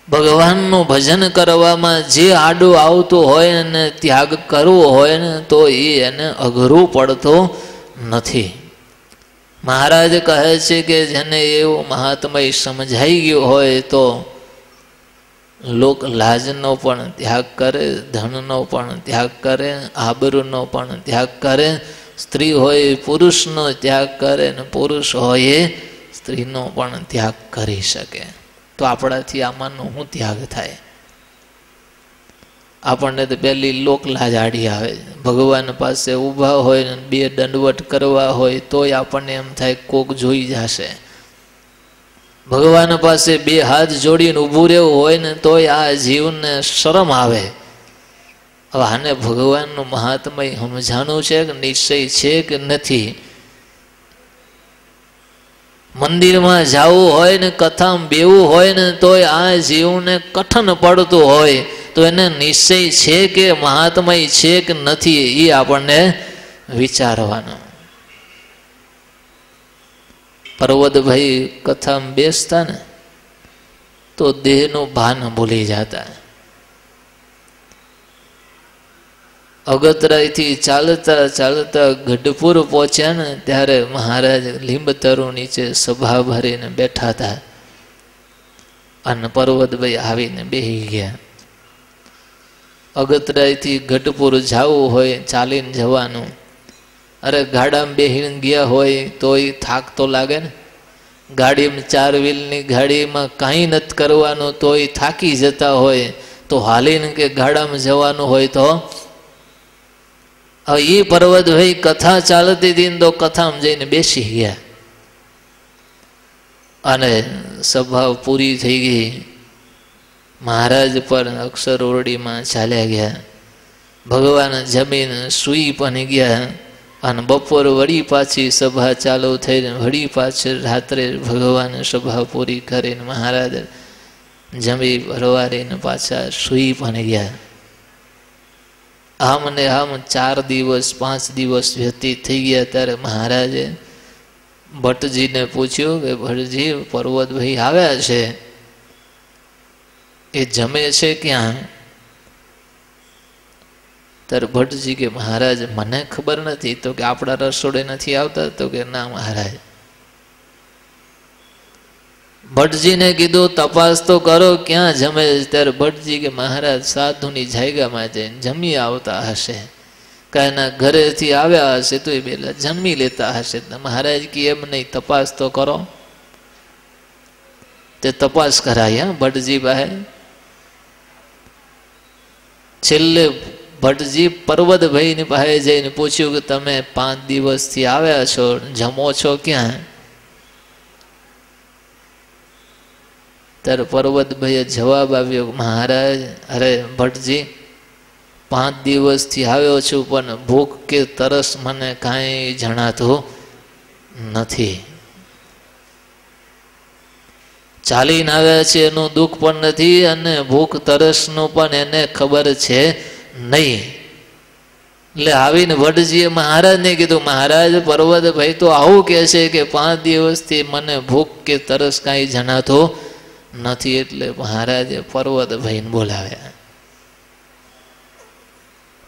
ભગવાનનું ભજન કરવામાં જે આડું આવતું હોય ને ત્યાગ કરવો હોય ને તો એને અઘરું પડતું નથી. મહારાજ કહે છે કે જેને એવું મહાત્મય સમજાઈ ગયું હોય તો લોક લાજનો પણ ત્યાગ કરે, ધનનો પણ ત્યાગ કરે, આબરૂનો પણ ત્યાગ કરે, સ્ત્રી હોય પુરુષનો ત્યાગ કરે ને પુરુષ હોય સ્ત્રીનો પણ ત્યાગ કરી શકે. તો આપણાથી આમાંનો શું ત્યાગ થાય? આપણને તો પહેલી લોક લાજ આડી આવે. ભગવાન પાસે ઊભા હોય ને બે દંડવટ કરવા હોય તોય આપણને એમ થાય કોક જોઈ જશે. ભગવાન પાસે બે હાથ જોડીને ઊભું રહેવું હોય ને તોય આ જીવને શરમ આવે. હવે આને ભગવાનનું મહાત્મય સમજાણું છે કે નિશ્ચય છે કે નથી? મંદિરમાં જવું હોય ને કથામાં બેવું હોય ને તોય આ જીવને કઠણ પડતું હોય તો એને નિશ્ચય છે કે મહાત્મય છે કે નથી એ આપણને વિચારવાનું. પર્વતભાઈ કથામાં બેસતા ને તો દેહનું ભાન ભૂલી જતા. અગતરાયથી ચાલતા ચાલતા ગઢપુર પહોંચ્યા ને ત્યારે મહારાજ લીંબતરુ નીચે સભા ભરીને બેઠા હતા અને પર્વતભાઈ આવીને બેસી ગયા. અગતરાયથી ગઢપુર જવું હોય ચાલીને જવાનું. અરે ગાડામાં બેસીને ગયા હોય તોય થાક તો લાગે ને. ગાડીમાં 4 વ્હીલની ગાડીમાં કાંઈ નથી કરવાનું તોય થાકી જતા હોય તો હાલીને કે ગાડામાં જવાનું હોય તો હવે એ પર્વતભાઈ કથા ચાલતી હતી તો કથામાં જઈને બેસી ગયા અને સભા પૂરી થઈ ગઈ. મહારાજ પર અક્ષર ઓરડીમાં ચાલ્યા ગયા. ભગવાન જમીન સૂઈ પણ ગયા અને બપોર વળી પાછી સભા ચાલુ થઈને વળી પાછી રાત્રે ભગવાન સભા પૂરી કરીને મહારાજ જમી પરવારીને પાછા સૂઈ પણ ગયા. આમ ને આમ 4 દિવસ 5 દિવસ વ્યતીત થઈ ગયા. ત્યારે મહારાજે ભટ્ટજીને પૂછ્યું કે ભટ્ટજી પર્વતભાઈ આવ્યા છે એ જમે છે ક્યાં? ત્યારે ભટ્ટજી કે મહારાજ મને ખબર નથી. તો કે આપણા રસોડે નથી આવતા? તો કે ના મહારાજ. ભટ્ટજીને કીધું તપાસ તો કરો ક્યાં જમે. ત્યારે ભટ્ટજી કે મહારાજ સાધુની જાયગામાં જઈને જમી આવતા હશે, કાંઈના ઘરેથી આવ્યા હશે તો એ પેલા જમી લેતા હશે. મહારાજ કે એમ નહીં, તપાસ તો કરો. તે તપાસ કરાય ભટ્ટજી પાસે. છેલ્લે ભટ્ટજી પર્વતભાઈની પાસે જઈને પૂછ્યું કે તમે 5 દિવસથી આવ્યા છો, જમો છો ક્યાં? ત્યારે પર્વતભાઈએ જવાબ આવ્યો મહારાજ અરે ભટ્ટજી 5 દિવસથી આવ્યો છું પણ ભૂખ કે તરસ મને કાંઈ જણાતું નથી. ચાલીને આવ્યા છે એનું દુઃખ પણ નથી અને ભૂખ તરસનું પણ એને ખબર છે નહીં. એટલે આવીને ભટ્ટજીએ મહારાજને કીધું મહારાજ પર્વતભાઈ તો આવું કહે છે કે 5 દિવસથી મને ભૂખ કે તરસ કાંઈ જણાતું નથી. એટલે મહારાજે પર્વતભાઈને બોલાવ્યા.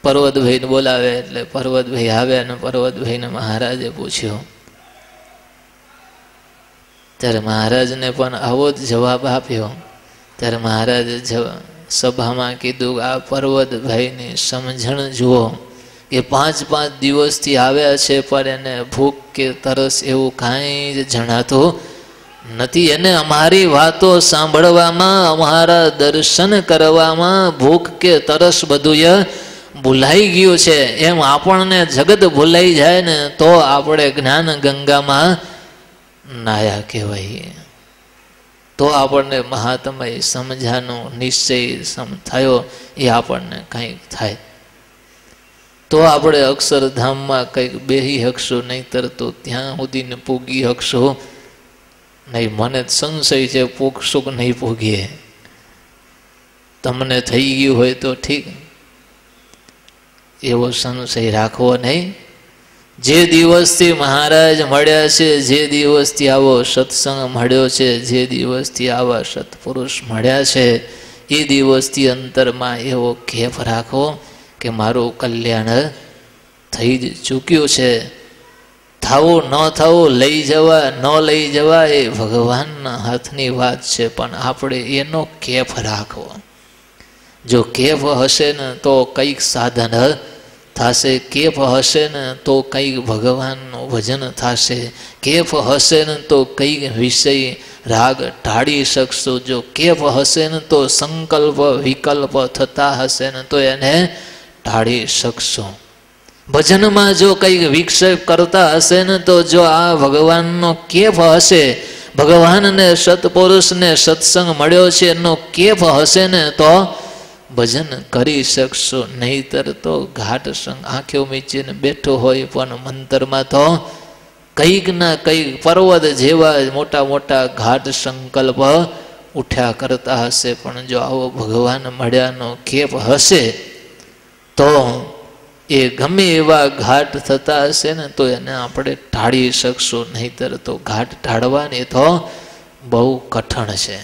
પર્વતભાઈને બોલાવ્યા એટલે પર્વતભાઈ આવ્યા અને પર્વતભાઈને મહારાજે પૂછ્યું. ત્યારે મહારાજને પણ આવો જ જવાબ આપ્યો. ત્યારે મહારાજે સભામાં કીધું આ પર્વતભાઈની સમજણ જુઓ કે 5 દિવસથી આવ્યા છે પણ એને ભૂખ કે તરસ એવું કાંઈ જ જણાતું નથી. એને અમારી વાતો સાંભળવામાં અમારા દર્શન કરવામાં ભૂખ કે તરસ બધું ભૂલાઈ ગયું છે. એમ આપણને જગત ભૂલાઈ જાય ને તો આપણે જ્ઞાન ગંગામાં નાયા કહેવાય. તો આપણને મહાત્મય સમજાનો નિશ્ચય થયો એ આપણને કંઈક થાય તો આપણે અક્ષરધામમાં કંઈક બેહી શકશું, નહીંતર તો ત્યાં સુધીને પૂગી શકશું નહીં. મને સંશય છે પૂગશું કે નહીં પૂગીએ. તમને થઈ ગયું હોય તો ઠીક, એવો સંશય રાખવો નહીં. જે દિવસથી મહારાજ મળ્યા છે, જે દિવસથી આવો સત્સંગ મળ્યો છે, જે દિવસથી આવા સત્પુરુષ મળ્યા છે, એ દિવસથી અંતરમાં એવો ખેપ રાખો કે મારું કલ્યાણ થઈ જ ચૂક્યું છે. થવું ન થવું, લઈ જવા ન લઈ જવા એ ભગવાનના હાથની વાત છે, પણ આપણે એનો કેફ રાખવો. જો કેફ હશે ને તો કંઈક સાધન થશે, કેફ હશે ને તો કંઈક ભગવાનનું ભજન થશે, કેફ હશે ને તો કંઈક વિષય રાગ ટાળી શકશો. જો કેફ હશે ને તો સંકલ્પ વિકલ્પ થતા હશે ને તો એને ટાળી શકશો. ભજનમાં જો કંઈક વિક્ષેપ કરતા હશે ને તો જો આ ભગવાનનો કેફ હશે, ભગવાનને સત્પુરુષને સત્સંગ મળ્યો છે એનો કેફ હશે ને તો ભજન કરી શકશો. નહીતર તો ઘાટ સંગ આંખો મીચીને બેઠો હોય પણ મંતરમાં તો કંઈક ના કંઈક પર્વત જેવા મોટા મોટા ઘાટ સંકલ્પ ઉઠ્યા કરતા હશે. પણ જો આવો ભગવાન મળ્યાનો કેફ હશે તો એ ગમે એવા ઘાટ થતા હશે ને તો એને આપણે ટાળી શકશું. નહીતર તો ઘાટ ટાળવાની તો બહુ કઠણ છે.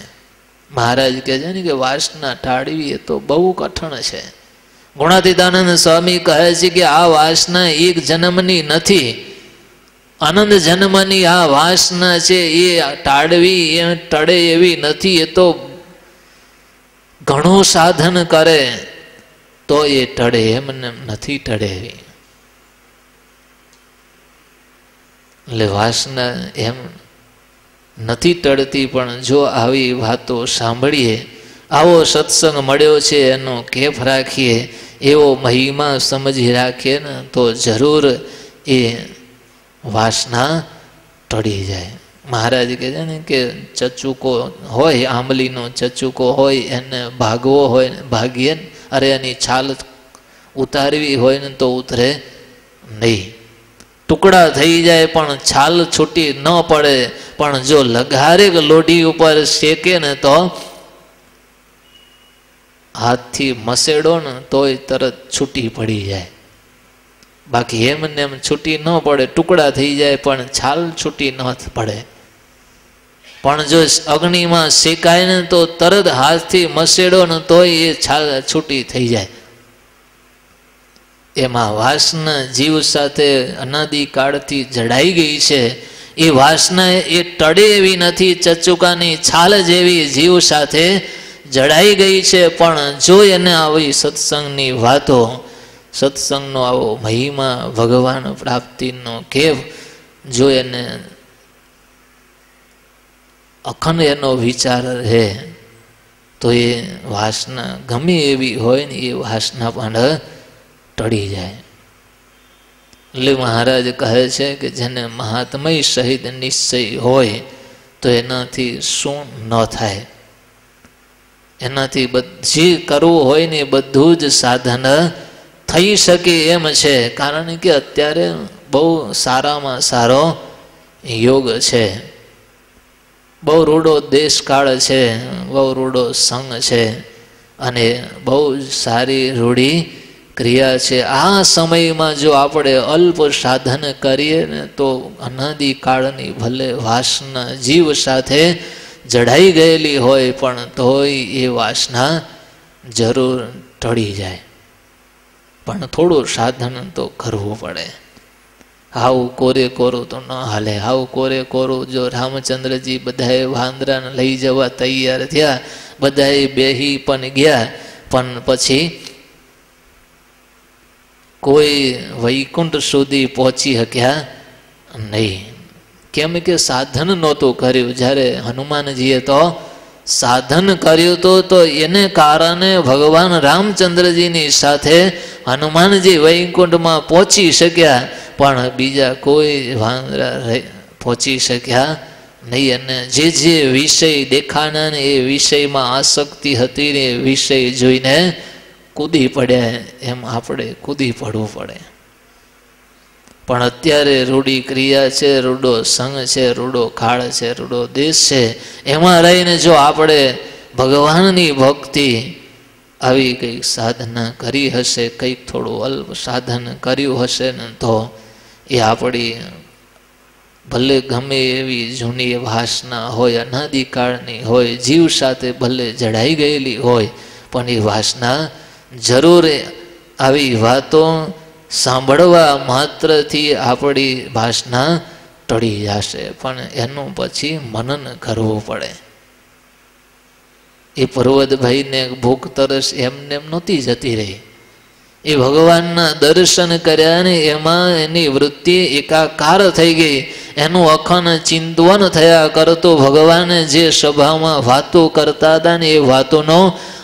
મહારાજ કહે છે ને કે વાસના ટાળવી એ તો બહુ કઠણ છે. ગુણાતીતાનંદ સ્વામી કહે છે કે આ વાસના એક જન્મની નથી, અનંત જન્મની આ વાસના છે. એ ટાળવી એ ટળે એવી નથી. એ તો ઘણું સાધન કરે તો એ ટળે, એમને નથી ટળે એવી. એટલે વાસના એમ નથી ટળતી. પણ જો આવી વાતો સાંભળીએ, આવો સત્સંગ મળ્યો છે એનો કેફ રાખીએ, એવો મહિમા સમજી રાખીએ ને તો જરૂર એ વાસના ટળી જાય. મહારાજ કહે છે ને કે ચચુકો હોય, આંબલીનો ચચુકો હોય, એને ભાગવો હોય, ભાગીએ ને અરે એની છાલ ઉતારવી હોય ને તો ઉતરે નહીં. ટુકડા થઈ જાય પણ છાલ છૂટી ન પડે. પણ જો લગારે લોઢી ઉપર શેકે ને તો હાથથી મસેડો ને તોય તરત છૂટી પડી જાય. બાકી એમને એમ છૂટી ન પડે, ટુકડા થઈ જાય પણ છાલ છૂટી ન પડે. પણ જો અગ્નિમાં શેકાય ને તો તરત હાથથી મસેડો ને તોય એ છાલ છૂટી થઈ જાય. એમાં વાસના જીવ સાથે અનાદિકાળથી જડાઈ ગઈ છે. એ વાસના એ ટળે એવી નથી, ચચુકાની છાલ જેવી જીવ સાથે જડાઈ ગઈ છે. પણ જો એને આવી સત્સંગની વાતો, સત્સંગનો આવો મહિમા, ભગવાન પ્રાપ્તિનો કેફ જો એને અખંડ એનો વિચાર રહે તો એ વાસના ગમે એવી હોય ને એ વાસના પણ ટળી જાય. એટલે મહારાજ કહે છે કે જેને મહાત્મય સહિત નિશ્ચય હોય તો એનાથી શું ન થાય, એનાથી જે કરવું હોય ને બધું જ સાધન થઈ શકે એમ છે. કારણ કે અત્યારે બહુ સારામાં સારો યોગ છે, બહુ રૂડો દેશકાળ છે, બહુ રૂડો સંઘ છે અને બહુ સારી રૂઢી ક્રિયા છે. આ સમયમાં જો આપણે અલ્પ સાધન કરીએ ને તો અનાદિકાળની ભલે વાસના જીવ સાથે જડાઈ ગયેલી હોય પણ તોય એ વાસના જરૂર ટળી જાય. પણ થોડું સાધન તો કરવું પડે. આવું કોરે કોરું તો ન હાલે. આવું કોરે કોરું જો રામચંદ્રજી બધાએ વાંદરાને લઈ જવા તૈયાર થયા, બધાએ બેહી પણ ગયા, પણ પછી કોઈ વૈકુંઠ સુધી પહોંચી શક્યા નહીં. કેમ કે સાધન નહોતું કર્યું. જ્યારે હનુમાનજીએ તો સાધન કર્યું તો એને કારણે ભગવાન રામચંદ્રજીની સાથે હનુમાનજી વૈકુંઠમાં પહોંચી શક્યા, પણ બીજા કોઈ વાંદરા પહોંચી શક્યા નહીં. અને જે જે વિષય દેખાના ને એ વિષયમાં આસક્તિ હતી ને એ વિષય જોઈને કૂદી પડ્યા. એમ આપણે કૂદી પડવું પડે. પણ અત્યારે રૂઢી ક્રિયા છે, રૂડો સંઘ છે, રૂડો કાળ છે, રૂડો દેશ છે. એમાં રહીને જો આપણે ભગવાનની ભક્તિ આવી કંઈક સાધના કરી હશે, કંઈક થોડું અલ્પ સાધન કર્યું હશે ને તો એ આપણી ભલે ગમે એવી જૂની વાસના હોય, અનાદિકાળની હોય, જીવ સાથે ભલે જડાઈ ગયેલી હોય, પણ એ વાસના જરૂર આવી વાતો સાંભળવા માત્રથી આપણી વાસના ટળી જશે, પણ એનું પછી મનન કરવું પડે. એ પર્વતભાઈને ભૂખ તરસ એમને એમ નહોતી જતી રહી. એ ભગવાનના દર્શન કર્યા ને એમાં એની વૃત્તિ એકાકાર થઈ ગઈ. એનું અખંડ ચિંતવન થયા કરતો, ભગવાને જે સભામાં વાતો કરતા હતા ને એ વાતોનો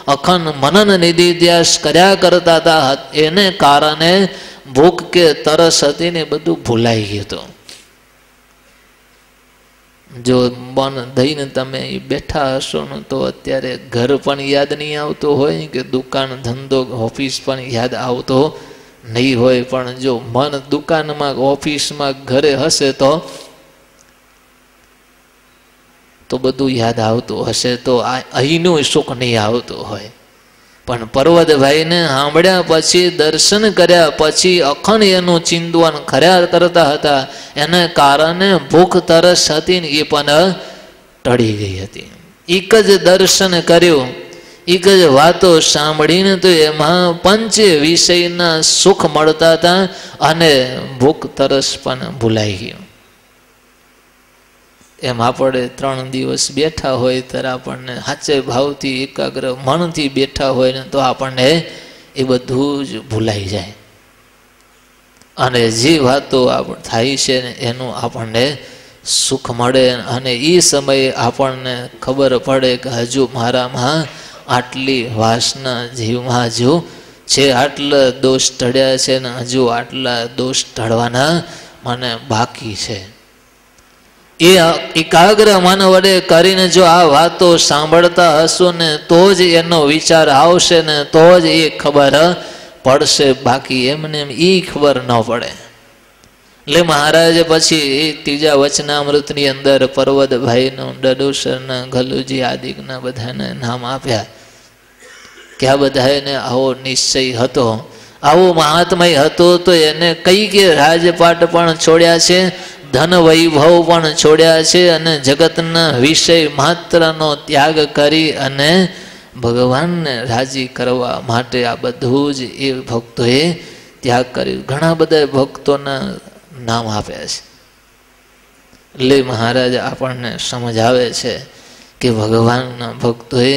અખંડ મનન નિધિધ્યાસ કર્યા કરતા હતા, એને કારણે ભૂખ કે તરસ હતી ને બધું ભૂલાઈ ગયું હતું. જો મન દઈને તમે બેઠા હશો ને તો અત્યારે ઘર પણ યાદ નહીં આવતું હોય, કે દુકાન ધંધો ઓફિસ પણ યાદ આવતો નહીં હોય, પણ જો મન દુકાનમાં ઓફિસમાં ઘરે હશે તો બધું યાદ આવતું હશે, તો અહીંનું સુખ નહીં આવતું હોય. પણ પર્વતભાઈને સાંભળ્યા પછી, દર્શન કર્યા પછી અખંડ એનું ચિંતવન કર્યા કરતા હતા, એને કારણે ભૂખ તરસ હતી ને એ પણ ટળી ગઈ હતી. એક જ દર્શન કર્યું, એક જ વાતો સાંભળીને તો એમાં પંચ વિષયના સુખ મળતા હતા અને ભૂખ તરસ પણ ભૂલાઈ ગયું. એમ આપણે 3 દિવસ બેઠા હોય ત્યારે આપણને સાચે ભાવથી એકાગ્ર મનથી બેઠા હોય ને તો આપણને એ બધું જ ભૂલાઈ જાય, અને જે વાતો થાય છે ને એનું આપણને સુખ મળે, અને એ સમયે આપણને ખબર પડે કે હજુ મારામાં આટલી વાસના જીવમાં હજુ છે, આટલા દોષ ટળ્યા છે ને હજુ આટલા દોષ ટળવાના મને બાકી છે. એ એકાગ્ર મન વડે કરીને જો આ વાતો સાંભળતા હશો ને તો જ એનો વિચાર આવશે ને તો જ એ ખબર પડશે, બાકી એમને એમ એ ખબર ન પડે. એટલે મહારાજે પછી ત્રીજા વચનામૃતની અંદર પર્વતભાઈનું, ડડુસરના, ગલુજી આદિકના બધાને નામ આપ્યા કે આ બધાને આવો નિશ્ચય હતો, આવો મહાત્મય હતો, તો એને કઈ કે રાજપાટ પણ છોડ્યા છે, ધન વૈભવ પણ છોડ્યા છે, અને જગતના વિષય માત્રનો ત્યાગ કરી અને ભગવાનને રાજી કરવા માટે આ બધું જ એ ભક્તોએ ત્યાગ કર્યું. ઘણા બધા ભક્તોના નામ આપ્યા છે. એટલે મહારાજ આપણને સમજાવે છે કે ભગવાનના ભક્તોએ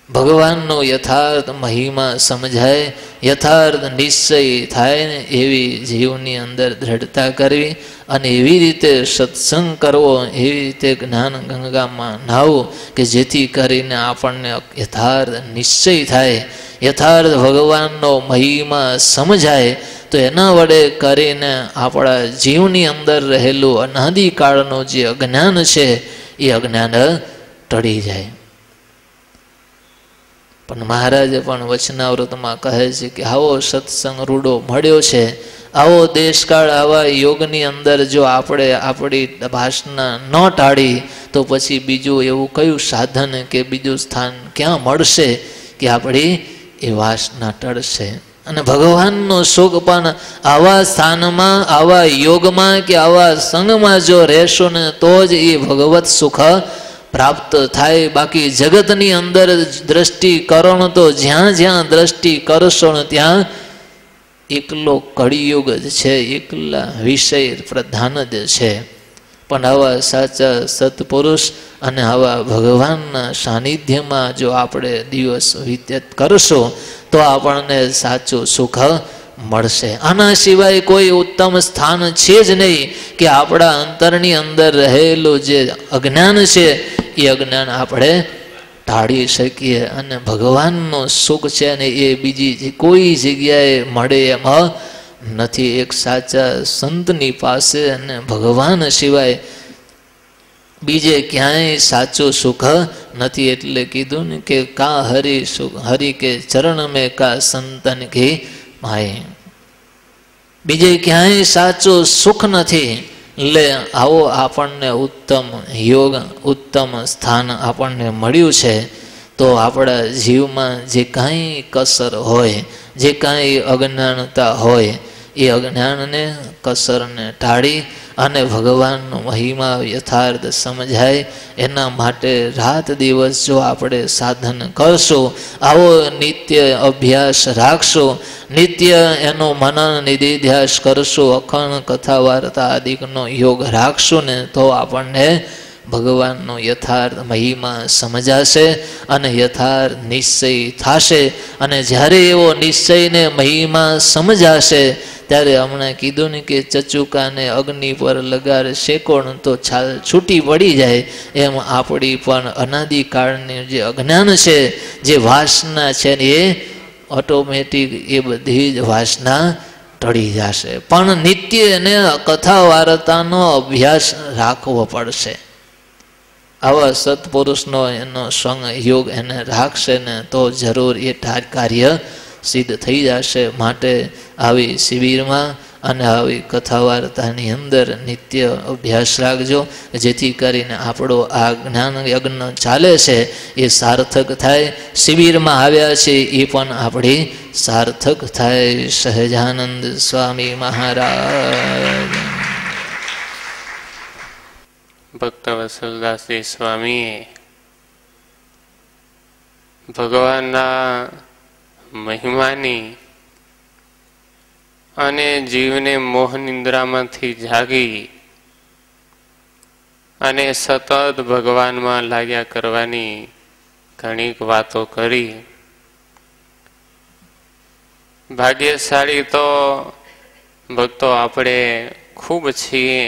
ભગવાનનો યથાર્થ મહિમા સમજાય, યથાર્થ નિશ્ચય થાય ને એવી જીવની અંદર દ્રઢતા કરવી, અને એવી રીતે સત્સંગ કરવો, એવી રીતે જ્ઞાન ગંગામાં નાહવું કે જેથી કરીને આપણને યથાર્થ નિશ્ચય થાય, યથાર્થ ભગવાનનો મહિમા સમજાય, તો એના વડે કરીને આપણા જીવની અંદર રહેલું અનાદિકાળનું જે અજ્ઞાન છે એ અજ્ઞાન ટળી જાય. પણ મહારાજે પણ વચનાવૃતમાં કહે છે કે આવો સત્સંગ રૂડો મળ્યો છે, આવો દેશકાળ, આવા યોગની અંદર જો આપણે આપણી વાસના ન ટાળી તો પછી બીજું એવું કયું સાધન કે બીજું સ્થાન ક્યાં મળશે કે આપણી એ વાસના ટળશે. અને ભગવાનનો સુખ પણ આવા સ્થાનમાં, આવા યોગમાં કે આવા સંગમાં જો રહેશો ને તો જ એ ભગવત સુખ પ્રાપ્ત થાય. બાકી જગતની અંદર દ્રષ્ટિ કરો તો જ્યાં જ્યાં દ્રષ્ટિ કરશો ને ત્યાં એકલો કળિયુગ જ છે, એકલા વિષય પ્રધાન જ છે. પણ આવા સાચા સત્પુરુષ અને આવા ભગવાનના સાનિધ્યમાં જો આપણે દિવસ વ્યતીત કરશું તો આપણને સાચું સુખ મળશે. આના સિવાય કોઈ ઉત્તમ સ્થાન છે જ નહીં કે આપણા અંતરની અંદર રહેલું જે અજ્ઞાન છે એ અજ્ઞાન આપણે ટાળી શકીએ, અને ભગવાનનું સુખ છે ને એ બીજી કોઈ જગ્યાએ મળે એમ નથી. એક સાચા સંતની પાસે અને ભગવાન સિવાય બીજે ક્યાંય સાચું સુખ નથી. એટલે કીધું ને કે કા હરિ સુખ, હરિ કે ચરણ મેં કા સંતન કે માય, બીજે ક્યાંય સાચું સુખ નથી. એટલે આવો આપણને ઉત્તમ યોગ, ઉત્તમ સ્થાન આપણને મળ્યું છે, તો આપણા જીવમાં જે કાંઈ કસર હોય, જે કાંઈ અજ્ઞાનતા હોય એ અજ્ઞાનને કસરને ટાળી અને ભગવાનનો મહિમા યથાર્થ સમજાય એના માટે રાત દિવસ જો આપણે સાધન કરશો, આવો નિત્ય અભ્યાસ રાખશો, નિત્ય એનો મનન નિધિધ્યાસ કરશો, અખંડ કથા વાર્તા આદિકનો યોગ રાખશો ને તો આપણને ભગવાનનો યથાર્થ મહિમા સમજાશે અને યથાર્થ નિશ્ચય થશે. અને જ્યારે એવો નિશ્ચયને મહિમા સમજાશે ત્યારે હમણાં કીધું ને કે ચચુકાને અગ્નિ પર લગાડ શેકોણ તો છાલ છૂટી પડી જાય, એમ આપણી પણ અનાદિકાળની જે અજ્ઞાન છે, જે વાસના છે ને એ ઓટોમેટિક એ બધી જ વાસના ટળી જશે. પણ નિત્ય એને કથા વાર્તાનો અભ્યાસ રાખવો પડશે. આવા સત્પુરુષનો એનો સંગ યોગ એને રાખશે ને તો જરૂર એ કાર્ય સિદ્ધ થઈ જશે. માટે આવી શિબિરમાં અને આવી કથા વાર્તાની અંદર નિત્ય અભ્યાસ રાખજો, જેથી કરીને આપણો આ જ્ઞાન યજ્ઞ ચાલે છે એ સાર્થક થાય. શિબિરમાં આવ્યા છે એ પણ આપણી સાર્થક થાય. સહજાનંદ સ્વામી મહારાજ. ભક્ત વત્સલદાસજી સ્વામીએ ભગવાનના મહિમાની અને જીવને મોહ નિંદ્રામાંથી જાગી અને સતત ભગવાનમાં લાગ્યા કરવાની ઘણી વાતો કરી. ભાગ્યશાળી તો ભક્તો આપણે ખૂબ છીએ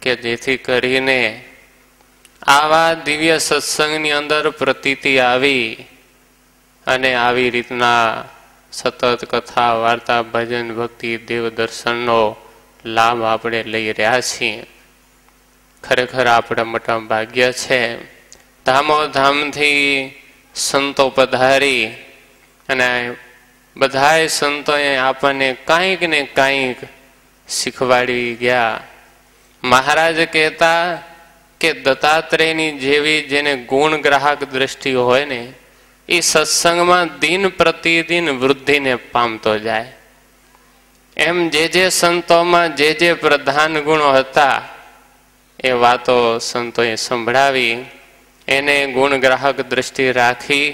કે જેથી કરીને આવા દિવ્ય સત્સંગની અંદર પ્રતીતિ આવી અને આવી રીતના સતત કથા વાર્તા ભજન ભક્તિ દેવ દર્શનનો લાભ આપણે લઈ રહ્યા છીએ. ખરેખર આપણા મોટા ભાગ્ય છે. ધામો ધામથી સંતો પધારી અને બધાય સંતોએ આપણને કાંઈક ને કાંઈક શીખવાડી ગયા. મહારાજ કહેતા કે દત્તાત્રેયની જેવી જેને ગુણ ગ્રાહક દ્રષ્ટિ હોય ને એ સત્સંગમાં દિન પ્રતિદિન વૃદ્ધિને પામતો જાય. એમ જે સંતોમાં જે પ્રધાન ગુણો હતા એ વાતો સંતોએ સંભળાવી, એને ગુણ ગ્રાહક દ્રષ્ટિ રાખી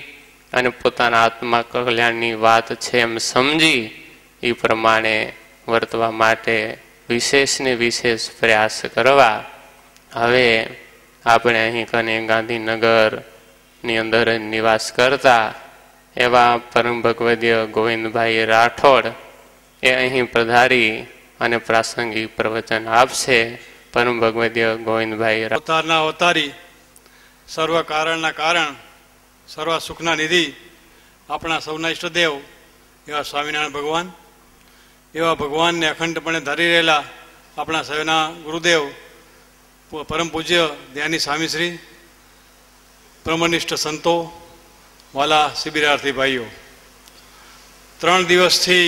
અને પોતાના આત્મા કલ્યાણની વાત છે એમ સમજી એ પ્રમાણે વર્તવા માટે વિશેષ ને વિશેષ પ્રયાસ કરવા. હવે આપણે અહીં કને ગાંધીનગરની અંદર નિવાસ કરતા એવા પરમ ભગવદીય ગોવિંદભાઈ રાઠોડ એ અહીં પધારી અને પ્રાસંગિક પ્રવચન આપશે. પરમ ભગવદીય ગોવિંદભાઈ અવતારના અવતારી, સર્વ કારણના કારણ, સર્વ સુખના નિધિ, આપણા સૌના ઈષ્ટદેવ એવા સ્વામિનારાયણ ભગવાન, એવા ભગવાનને અખંડપણે ધારી રહેલા આપણા સૌના ગુરુદેવ પરમ પૂજ્ય ધ્યાની સ્વામીશ્રી, બ્રહ્મનિષ્ઠ સંતો, વાલા શિબિરાર્થી ભાઈઓ, 3 દિવસથી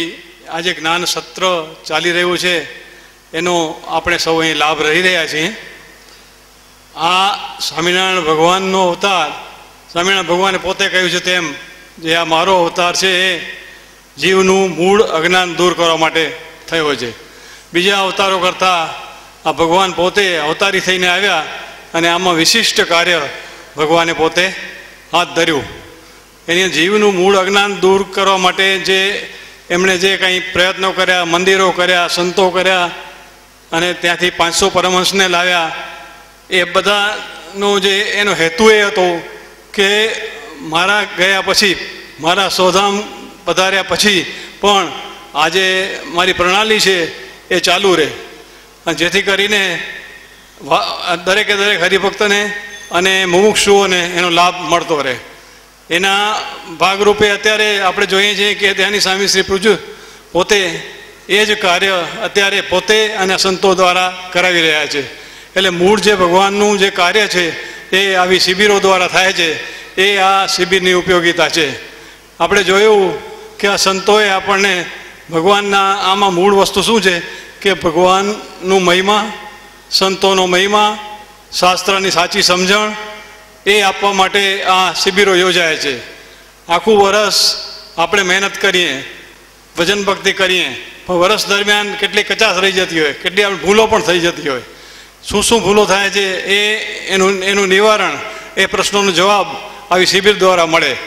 આજે જ્ઞાન સત્ર ચાલી રહ્યું છે એનો આપણે સૌ અહીં લાભ રહી રહ્યા છીએ. આ સ્વામિનારાયણ ભગવાનનો અવતાર, સ્વામિનારાયણ ભગવાને પોતે કહ્યું છે તેમ જે આ મારો અવતાર છે એ જીવનું મૂળ અજ્ઞાન દૂર કરવા માટે થયો છે. બીજા અવતારો કરતાં આ ભગવાન પોતે અવતારી થઈને આવ્યા અને આમાં વિશિષ્ટ કાર્ય ભગવાને પોતે હાથ ધર્યું. એની જીવનું મૂળ અજ્ઞાન દૂર કરવા માટે જે એમણે જે કંઈ પ્રયત્નો કર્યા, મંદિરો કર્યા, સંતો કર્યા અને ત્યાંથી 500 પરમહંસને લાવ્યા, એ બધાનો જે એનો હેતુ એ હતો કે મારા ગયા પછી, મારા સ્વધામ પધાર્યા પછી પણ આજે મારી પ્રણાલી છે એ ચાલુ રહે અને જેથી કરીને દરેકે દરેક હરિભક્તને અને મુમુક્ષુઓને એનો લાભ મળતો રહે. એના ભાગરૂપે અત્યારે આપણે જોઈએ છીએ કે ત્યાંની સ્વામી શ્રી પૂજ્ય પોતે એ જ કાર્ય અત્યારે પોતે અને સંતો દ્વારા કરાવી રહ્યા છે. એટલે મૂળ જે ભગવાનનું જે કાર્ય છે એ આવી શિબિરો દ્વારા થાય છે. એ આ શિબિરની ઉપયોગિતા છે. આપણે જોયું કે આ સંતોએ આપણને ભગવાનના આમાં મૂળ વસ્તુ શું છે કે ભગવાનનું મહિમા, સંતોનો મહિમા, શાસ્ત્રની સાચી સમજણ એ આપવા માટે આ શિબિરો યોજાય છે. આખું વર્ષ આપણે મહેનત કરીએ, ભજન ભક્તિ કરીએ, પણ વર્ષ દરમિયાન કેટલી કચાશ રહી જતી હોય, કેટલી આપણી ભૂલો પણ થઈ જતી હોય. શું ભૂલો થાય છે એનું નિવારણ, એ પ્રશ્નોનો જવાબ આવી શિબિર દ્વારા મળે.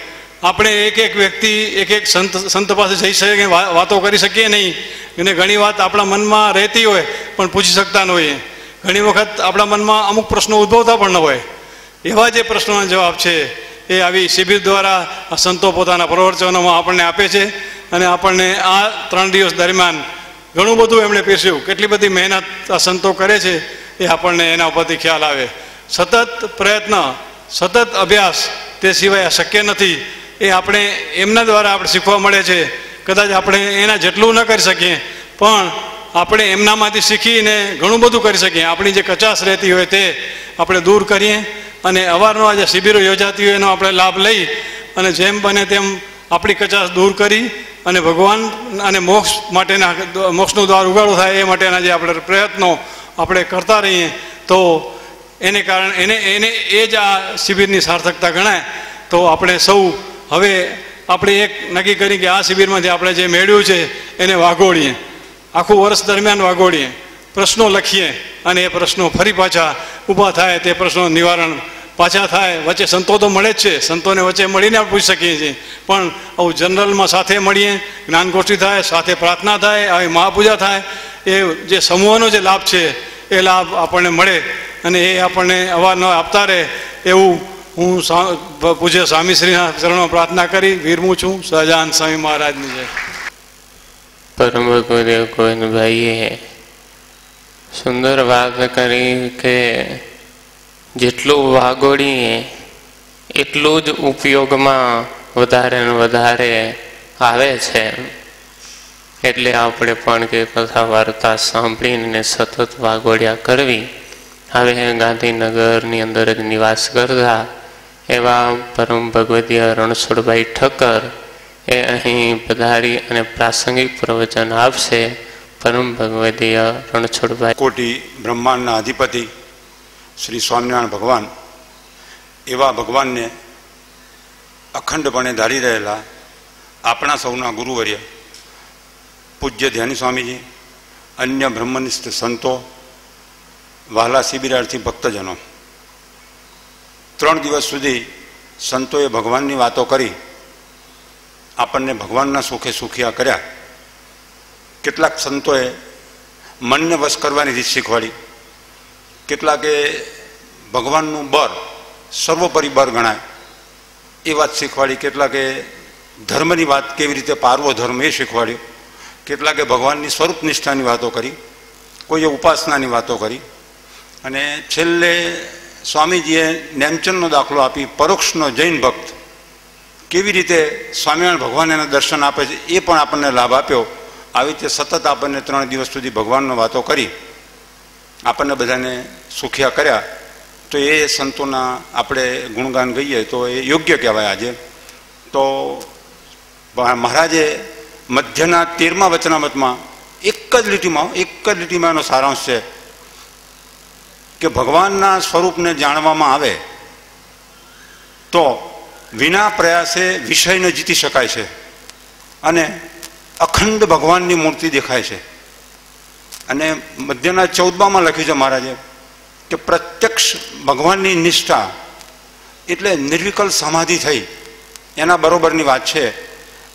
આપણે એક વ્યક્તિ એક સંત પાસે જઈ શકીએ, વાતો કરી શકીએ નહીં, અને ઘણી વાત આપણા મનમાં રહેતી હોય પણ પૂછી શકતા ન હોઈએ. ઘણી વખત આપણા મનમાં અમુક પ્રશ્નો ઉદ્ભવતા પણ ન હોય. એવા જે પ્રશ્નોના જવાબ છે એ આવી શિબિર દ્વારા આ સંતો પોતાના પ્રવચનોમાં આપણને આપે છે. અને આપણને આ 3 દિવસ દરમિયાન ઘણું બધું એમણે પીરસ્યું. કેટલી બધી મહેનત આ સંતો કરે છે એ આપણને એના ઉપરથી ખ્યાલ આવે. સતત પ્રયત્ન, સતત અભ્યાસ, તે સિવાય શક્ય નથી. એ આપણે એમના દ્વારા આપણે શીખવા મળે છે. કદાચ આપણે એના જેટલું ન કરી શકીએ પણ આપણે એમનામાંથી શીખીને ઘણું બધું કરી શકીએ. આપણી જે કચાશ રહેતી હોય તે આપણે દૂર કરીએ અને અવારનવાર જે શિબિરો યોજાતી હોય એનો આપણે લાભ લઈ અને જેમ બને તેમ આપણી કચાશ દૂર કરી અને ભગવાન અને મોક્ષ માટેના, મોક્ષનું દ્વાર ઉગાડું થાય એ માટેના જે આપણે પ્રયત્નો આપણે કરતા રહીએ તો એને કારણે એ જ આ શિબિરની સાર્થકતા ગણાય. તો આપણે સૌ હવે આપણે એક નક્કી કરી કે આ શિબિરમાંથી આપણે જે મેળવ્યું છે એને વાગોળીએ, આખું વર્ષ દરમિયાન વાગોળીએ, પ્રશ્નો લખીએ અને એ પ્રશ્નો ફરી પાછા ઊભા થાય, તે પ્રશ્નો નિવારણ પાછા થાય. વચ્ચે સંતો તો મળે જ છે, સંતોને વચ્ચે મળીને આપણે પૂછી શકીએ છીએ, પણ આવું જનરલમાં સાથે મળીએ, જ્ઞાનગોષ્ઠી થાય, સાથે પ્રાર્થના થાય, આવી મહાપૂજા થાય, એ જે સમૂહનો જે લાભ છે એ લાભ આપણને મળે અને એ આપણને અવારનવાર આપતા રહે એવું હું પૂજ્ય સ્વામીશ્રીના ચરણમાં પ્રાર્થના કરી વિરમું છું. સહજાનંદ સ્વામી મહારાજની જય. પરમ પૂજ્ય ગોવિંદભાઈએ સુંદર વાત કરી કે જેટલું વાગોડીએ એટલું જ ઉપયોગમાં વધારે ને વધારે આવે છે. એટલે આપણે પણ કે કથા વાર્તા સાંભળીને સતત વાગોડ્યા કરવી. હવે ગાંધીનગરની અંદર જ નિવાસ કરતા એવા પરમ ભગવદીય રણછોડભાઈ ઠક્કર એ અહીં પધારી અને પ્રાસંગિક પ્રવચન આપશે. પરમ ભગવદીય રણછોડભાઈ. કોટી બ્રહ્માંડના અધિપતિ શ્રી સ્વામિનારાયણ ભગવાન, એવા ભગવાનને અખંડપણે ધારી રહેલા આપણા સૌના ગુરુવર્ય પૂજ્ય ધ્યાની સ્વામીજી, અન્ય બ્રહ્મનિષ્ઠ સંતો, વહાલા શિબિરાર્થી ભક્તજનો, 3 દિવસ સુધી સંતોએ ભગવાનની વાતો કરી આપણને ભગવાનના સુખે સુખિયા કર્યા. કેટલાક સંતોએ મનને વશ કરવાની રીત શીખવાડી, કેટલાકે ભગવાનનું બર સર્વોપરી બર ગણાય એ વાત શીખવાડી, કેટલાકે ધર્મની વાત કેવી રીતે પારવો ધર્મ એ શીખવાડ્યું, કેટલાકે ભગવાનની સ્વરૂપ નિષ્ઠાની વાતો કરી, કોઈએ ઉપાસનાની વાતો કરી અને છેલ્લે સ્વામીજીએ નેમચંદનો દાખલો આપી પરોક્ષનો જૈન ભક્ત કેવી રીતે સ્વામિનારાયણ ભગવાન એના દર્શન આપે છે એ પણ આપણને લાભ આપ્યો. આવી રીતે સતત આપણને 3 દિવસ સુધી ભગવાનનો વાતો કરી આપણને બધાને સુખિયા કર્યા. તો એ સંતોના આપણે ગુણગાન ગઈએ તો એ યોગ્ય કહેવાય. આજે તો મહારાજે મધ્યના 13મા વચનામૃતમાં એક જ લીટીમાં એનો સારાંશ છે કે ભગવાનના સ્વરૂપને જાણવામાં આવે તો વિના પ્રયાસે વિષયને જીતી શકાય છે અને અખંડ ભગવાનની મૂર્તિ દેખાય છે. અને મધ્યના 14માં લખ્યું છે મહારાજે કે પ્રત્યક્ષ ભગવાનની નિષ્ઠા એટલે નિર્વિકલ્પ સમાધિ થઈ એના બરોબરની વાત છે.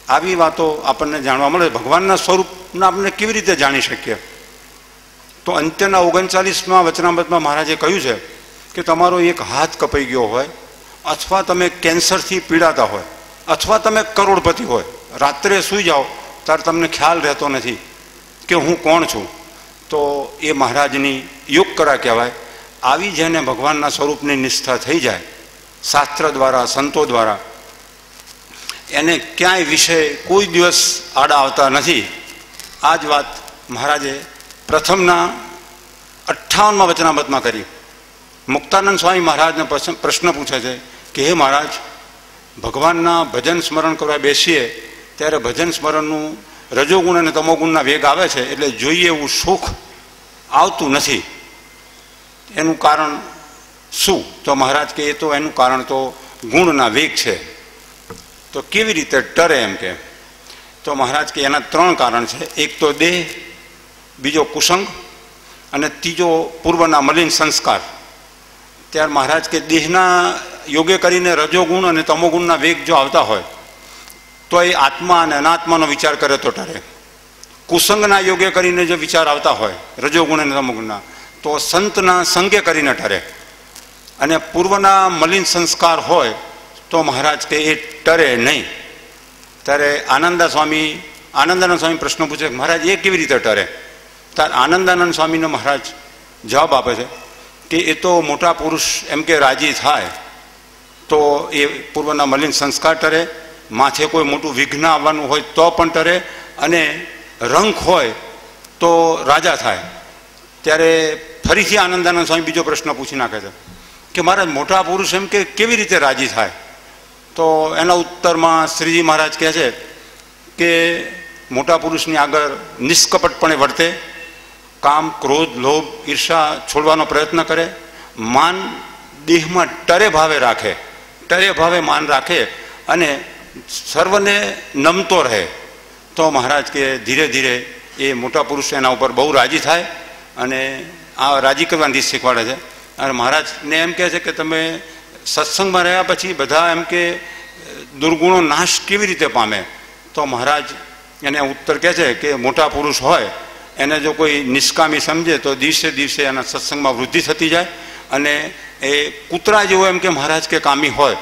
આવી વાતો આપણને જાણવા મળે. ભગવાનના સ્વરૂપને આપણે કેવી રીતે જાણી શકીએ? તો અંત્યના 39મા વચનામૃતમાં મહારાજે કહ્યું છે કે તમારો એક હાથ કપાઈ ગયો હોય, અથવા તમે કેન્સરથી પીડાતા હોય, અથવા તમે કરોડપતિ હોય, રાત્રે સૂઈ જાઓ ત્યારે તમને ખ્યાલ રહેતો નથી કે હું કોણ છું, તો એ મહારાજની યોગ કરા કહેવાય. આવી જેને ભગવાનના સ્વરૂપની નિષ્ઠા થઈ જાય શાસ્ત્ર દ્વારા, સંતો દ્વારા, એને ક્યાંય વિષય કોઈ દિવસ આડા આવતા નથી. આ જ વાત મહારાજે પ્રથમના 58મા વચનામૃતમાં કરી. મુક્તાનંદ સ્વામી મહારાજને પ્રશ્ન પૂછે છે કે હે મહારાજ, ભગવાનના ભજન સ્મરણ કરવા બેસીએ ત્યારે ભજન સ્મરણનું રજોગુણ અને તમોગુણના વેગ આવે છે, એટલે જોઈએ એવું સુખ આવતું નથી. એનું કારણ શું? તો મહારાજ કે એ તો એનું કારણ તો ગુણના વેગ છે. તો કેવી રીતે ટરે? એમ કે તો મહારાજ કે એના 3 કારણ છે. એક તો દેહ, બીજો કુસંગ અને ત્રીજો પૂર્વના મલિન સંસ્કાર. ત્યારે મહારાજ કે દેહના યોગે કરીને રજોગુણ અને તમોગુણના વેગ જો આવતા હોય તો એ આત્મા અને અનાત્માનો વિચાર કરે તો ટરે. કુસંગના યોગે કરીને જો વિચાર આવતા હોય રજોગુણ અને તમોગુણના તો સંતના સંગે કરીને ટરે. અને પૂર્વના મલિન સંસ્કાર હોય તો મહારાજ કે એ ટરે નહીં. ત્યારે આનંદાનંદ સ્વામી પ્રશ્ન પૂછે કે મહારાજ એ કેવી રીતે ટરે? ત્યારે આનંદાનંદ સ્વામીનો મહારાજ જવાબ આપે છે કે એ તો મોટા પુરુષ એમ કે રાજી થાય તો એ પૂર્વના મલિન સંસ્કાર ટરે, માથે કોઈ મોટું વિઘ્ન આવવાનું હોય તો પણ ટરે, અને રંક હોય તો રાજા થાય. ત્યારે ફરીથી આનંદાનંદ સ્વામી બીજો પ્રશ્ન પૂછી નાખે છે કે મહારાજ મોટા પુરુષ એમ કે કેવી રીતે રાજી થાય? તો એના ઉત્તરમાં શ્રીજી મહારાજ કહે છે કે મોટા પુરુષની આગળ નિષ્કપટપણે વર્તે, કામ, ક્રોધ, લોભ, ઈર્ષા છોડવાનો પ્રયત્ન કરે, માન દેહમાં ટરે ભાવે રાખે, ટરે ભાવે માન રાખે અને સર્વને નમતો રહે. તો મહારાજ કે ધીરે ધીરે એ મોટા પુરુષ એના ઉપર બહુ રાજી થાય અને આ રાજી કરવાની રીત શીખવાડે છે. અને મહારાજને એમ કહે છે કે તમે સત્સંગમાં રહ્યા પછી બધા એમ કે દુર્ગુણો નાશ કેવી રીતે પામે? તો મહારાજ એને ઉત્તર કહે છે કે મોટા પુરુષ હોય એને જો કોઈ નિષ્કામી સમજે તો દિવસે દિવસે એના સત્સંગમાં વૃદ્ધિ થતી જાય. અને એ કૂતરા જેવો એમ કે મહારાજ કે કામી હોય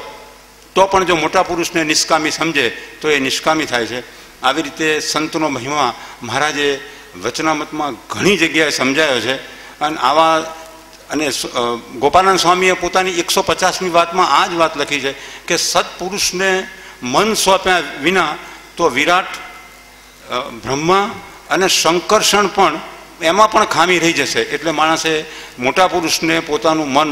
તો પણ જો મોટા પુરુષને નિષ્કામી સમજે તો એ નિષ્કામી થાય છે. આવી રીતે સંતનો મહિમા મહારાજે વચનામતમાં ઘણી જગ્યાએ સમજાયો છે. અને ગોપાનંદ સ્વામીએ પોતાની 150મી વાતમાં આ જ વાત લખી છે કે સત્પુરુષને મન સોંપ્યા વિના તો વિરાટ, બ્રહ્મા અને શંકર્ષણ પણ એમાં પણ ખામી રહી જશે. એટલે માણસે મોટા પુરુષને પોતાનું મન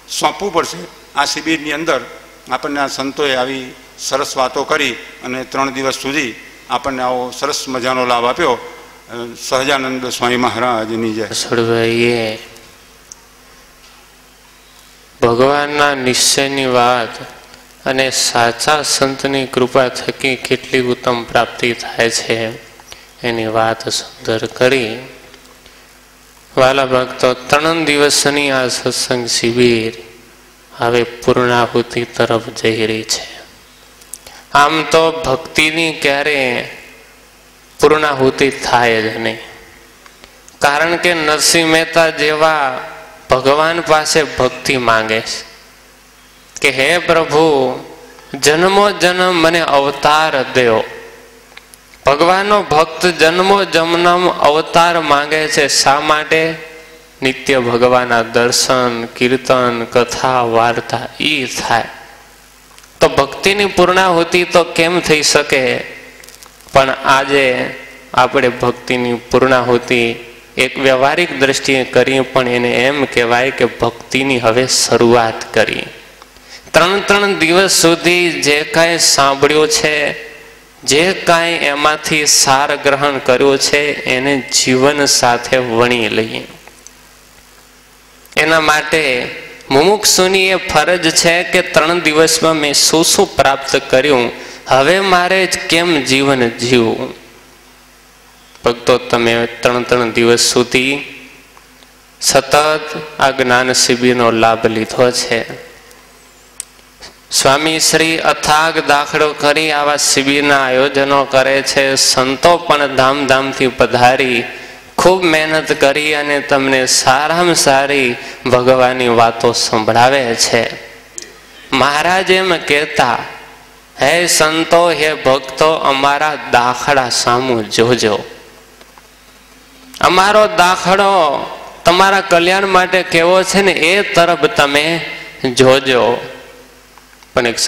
સોંપવું પડશે. આ શિબિરની અંદર આપણને આ સંતોએ આવી સરસ વાતો કરી અને 3 દિવસ સુધી આપણને આવો સરસ મજાનો લાભ આપ્યો. સહજાનંદ સ્વામી મહારાજની જય. સળભાઈએ ભગવાનના નિશ્ચયની વાત અને સાચા સંતની કૃપા થકી કેટલી ઉત્તમ પ્રાપ્તિ થાય છે એની વાત સુંદર કરી. વાલા ભક્તો, 3 દિવસની આ સત્સંગ શિબિર હવે પૂર્ણાહુતિ તરફ જઈ રહી છે. આમ તો ભક્તિની ક્યારે પૂર્ણાહુતિ થાય જ નહીં, કારણ કે નરસિંહ મહેતા જેવા ભગવાન પાસે ભક્તિ માંગે છે કે હે પ્રભુ, જન્મો જન્મ મને અવતાર દેવો. ભગવાનનો ભક્ત જન્મો જન્મ અવતાર માંગે છે. શા માટે? નિત્ય ભગવાનના દર્શન, કીર્તન, કથા, વાર્તા એ થાય તો ભક્તિની પૂર્ણાહુતિ તો કેમ થઈ શકે? પણ આજે આપણે ભક્તિની પૂર્ણાહુતિ એક વ્યવહારિક દ્રષ્ટિએ કરી, પણ એને એમ કહેવાય કે ભક્તિની હવે શરૂઆત કરી. 3 દિવસ સુધી જે કાંઈ સાંભળ્યું છે, જે કાંઈ એમાંથી સાર ગ્રહણ કર્યું છે એને જીવન સાથે વણી લઈએ. એના માટે મુમુક્ષુની એ ફરજ છે કે 3 દિવસમાં મેં શું પ્રાપ્ત કર્યું, હવે મારે કેમ જીવન જીવવું. ભક્તો, તમે 3 દિવસ સુધી સતત આ જ્ઞાન શિબિરનો લાભ લીધો છે. સ્વામી શ્રી અથાગ દાખલો કરી આવા શિબિરના આયોજનો કરે છે. સંતો પણ ધામધામથી પધારી ખૂબ મહેનત કરી અને તમને સારામાં સારી ભગવાનની વાતો સંભળાવે છે. મહારાજ એમ કહેતા, હે સંતો, હે ભક્તો, અમારા દાખલા સામું જોજો. અમારો દાખલો તમારા કલ્યાણ માટે કેવો છે ને એ તરફ તમે જોજો. પણ એક